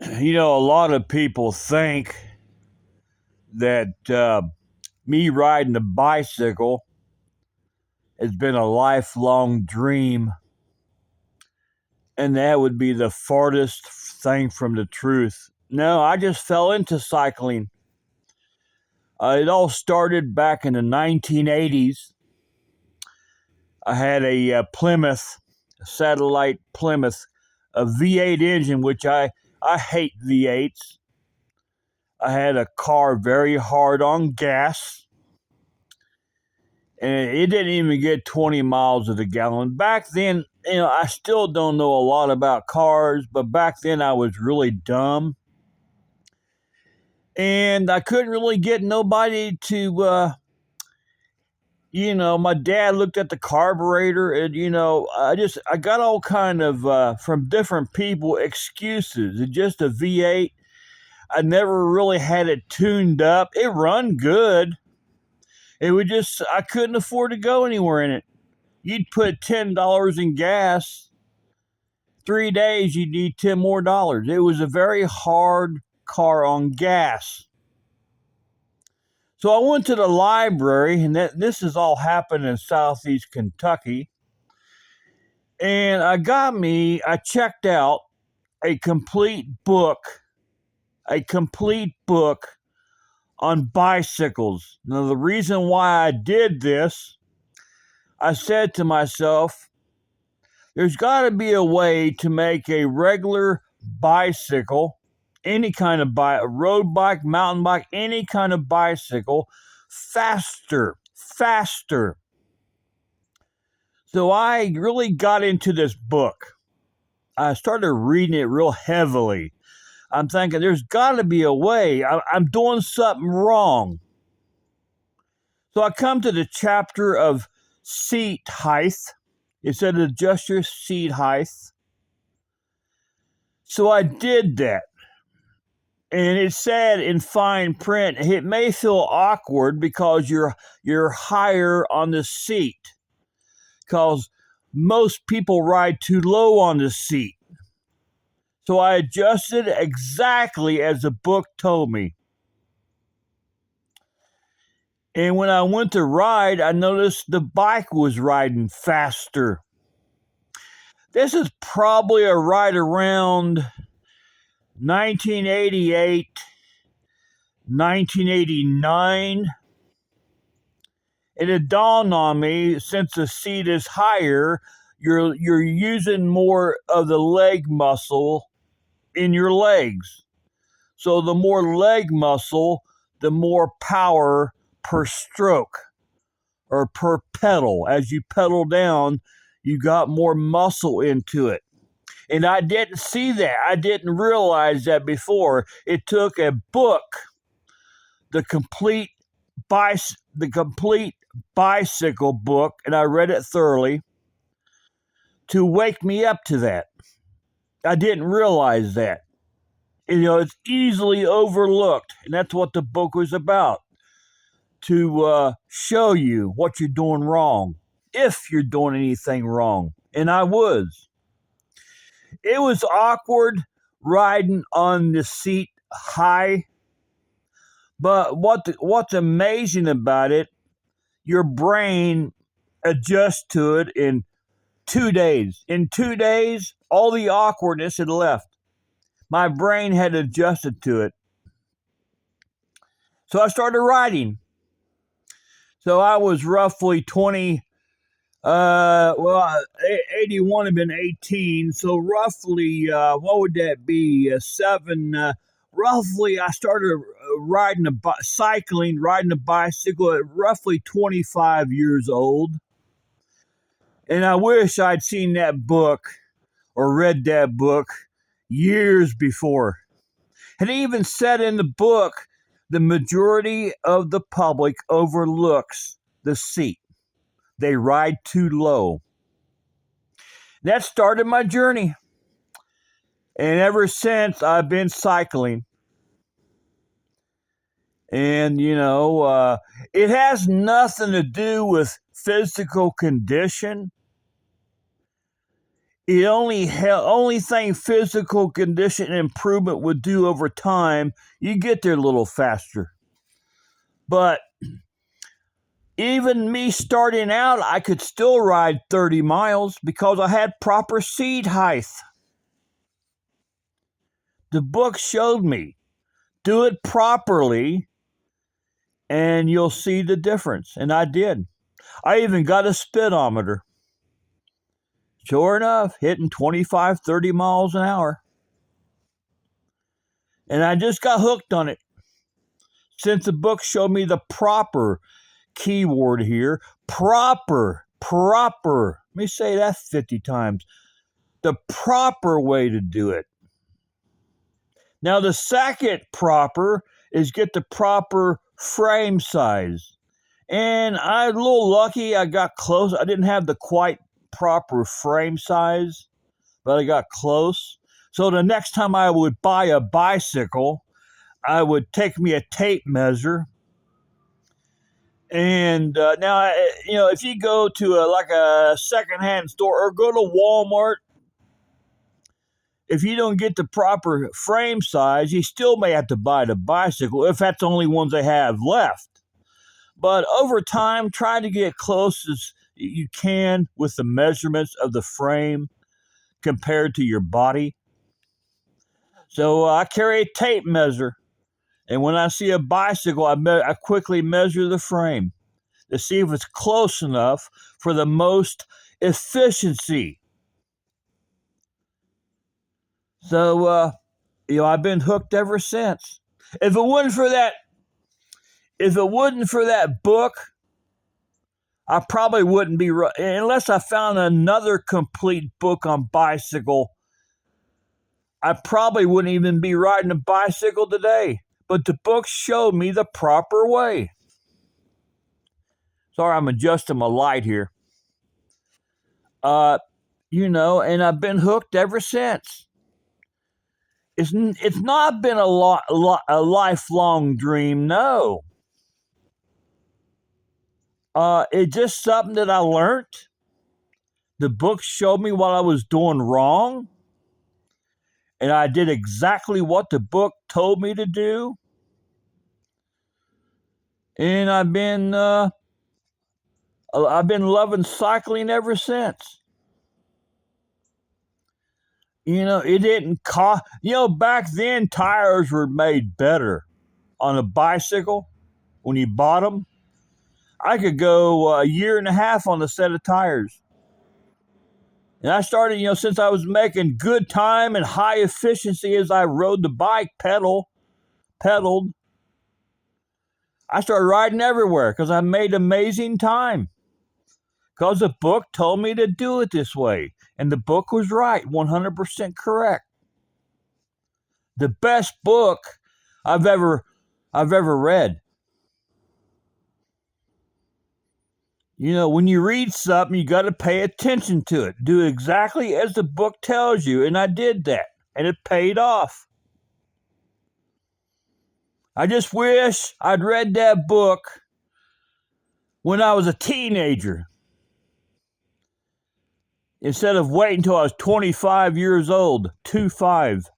A lot of people think that me riding a bicycle has been a lifelong dream, and that would be the farthest thing from the truth. No, I just fell into cycling. It all started back in the 1980s. I had a Plymouth, a satellite Plymouth, a V8 engine, which I hate V8s. I had a car very hard on gas, and it didn't even get 20 miles of the gallon. Back then, I still don't know a lot about cars, but back then I was really dumb. And I couldn't really get nobody to, my dad looked at the carburetor and, I got all kind of, from different people, excuses. It's just a V8. I never really had it tuned up. It run good. I couldn't afford to go anywhere in it. You'd put $10 in gas, 3 days, you'd need $10 more. It was a very hard car on gas. So I went to the library, and this has all happened in southeast Kentucky. And I checked out a complete book on bicycles. Now, the reason why I did this, I said to myself, there's got to be a way to make a regular bicycle, any kind of road bike, mountain bike, any kind of bicycle, faster. So I really got into this book. I started reading it real heavily. I'm thinking there's got to be a way. I'm doing something wrong. So I come to the chapter of seat height. It said adjust your seat height. So I did that. And it said in fine print, it may feel awkward because you're higher on the seat. Because most people ride too low on the seat. So I adjusted exactly as the book told me. And when I went to ride, I noticed the bike was riding faster. This is probably right around 1988, 1989. And it dawned on me, since the seat is higher, you're using more of the leg muscle in your legs. So the more leg muscle, the more power per stroke or per pedal. As you pedal down, you got more muscle into it. And I didn't see that. I didn't realize that before. It took a book, the complete bicycle book, and I read it thoroughly to wake me up to that. I didn't realize that. It's easily overlooked, and that's what the book was about, to show you what you're doing wrong, if you're doing anything wrong. And I was. It was awkward riding on the seat high, but what's amazing about it, your brain adjusts to it in 2 days. In 2 days, all the awkwardness had left. My brain had adjusted to it. So I started riding. So I was roughly 20, 81 had been 18. So roughly, what would that be? Roughly, I started riding a bicycle at roughly 25 years old. And I wish I'd seen that book or read that book years before. And it even said in the book, the majority of the public overlooks the seat. They ride too low. That started my journey. And ever since, I've been cycling. And, it has nothing to do with physical condition. it only thing physical condition improvement would do over time, you get there a little faster. But even me starting out, I could still ride 30 miles because I had proper seat height. The book showed me. Do it properly and you'll see the difference. And I did. I even got a speedometer. Sure enough, hitting 25, 30 miles an hour. And I just got hooked on it. Since the book showed me the proper keyword here, proper. Let me say that 50 times. The proper way to do it. Now, the second proper is get the proper frame size. And I was a little lucky. I got close. I didn't have the quite proper frame size, but I got close. So the next time I would buy a bicycle, I would take me a tape measure. And now, if you go to a secondhand store or go to Walmart, if you don't get the proper frame size, you still may have to buy the bicycle if that's the only ones they have left. But over time, try to get close as you can with the measurements of the frame compared to your body. So I carry a tape measure, and when I see a bicycle, I quickly measure the frame to see if it's close enough for the most efficiency. So, I've been hooked ever since. If it wasn't for that book, I probably wouldn't be, unless I found another complete book on bicycle, I probably wouldn't even be riding a bicycle today. But the book showed me the proper way. Sorry, I'm adjusting my light here. And I've been hooked ever since. It's not been a lifelong dream, no. It's just something that I learned. The book showed me what I was doing wrong, and I did exactly what the book told me to do. And I've been loving cycling ever since. It didn't cost. Back then tires were made better on a bicycle when you bought them. I could go a year and a half on a set of tires. And I started, since I was making good time and high efficiency as I rode the bike, pedaled, I started riding everywhere because I made amazing time. Because the book told me to do it this way. And the book was right, 100% correct. The best book I've ever read. When you read something, you got to pay attention to it. Do exactly as the book tells you. And I did that. And it paid off. I just wish I'd read that book when I was a teenager, instead of waiting until I was 25 years old, 25.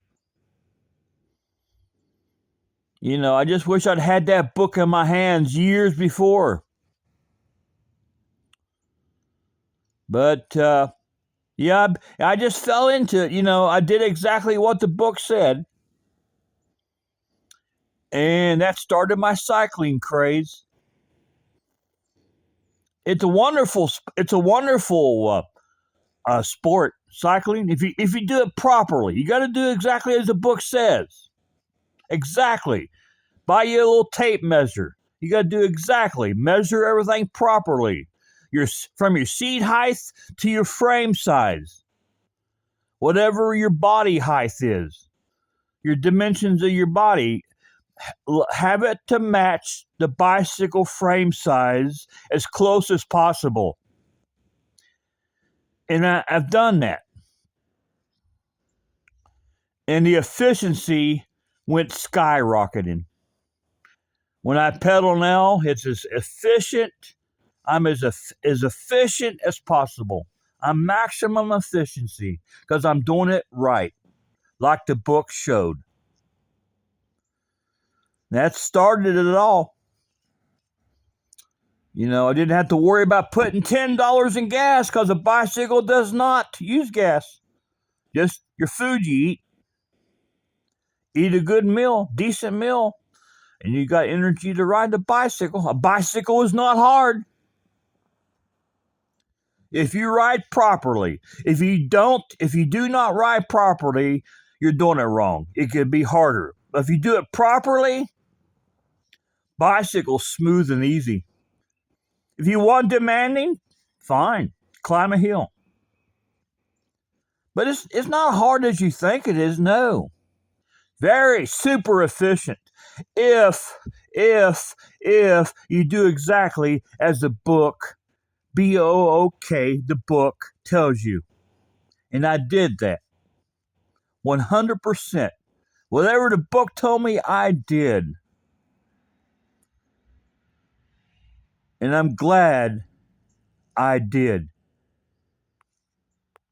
I just wish I'd had that book in my hands years before. But, I just fell into it. I did exactly what the book said. And that started my cycling craze. It's a wonderful sport, cycling. If you do it properly, you got to do exactly as the book says. Exactly. Buy you a little tape measure. You got to do exactly. Measure everything properly. From your seat height to your frame size. Whatever your body height is. Your dimensions of your body. Have it to match the bicycle frame size as close as possible. And I've done that. And the efficiency went skyrocketing. When I pedal now, it's as efficient. I'm as efficient as possible. I'm maximum efficiency because I'm doing it right, like the book showed. That started it all. I didn't have to worry about putting $10 in gas because a bicycle does not use gas. Just your food you eat. Eat a good meal, decent meal, and you got energy to ride the bicycle. A bicycle is not hard. If you ride properly. If you do not ride properly, you're doing it wrong. It could be harder. But if you do it properly, bicycle's smooth and easy. If you want demanding, fine. Climb a hill. But it's not hard as you think it is, no. Very super efficient. If you do exactly as the book, BOOK, the book tells you. And I did that. 100%. Whatever the book told me, I did. And I'm glad I did.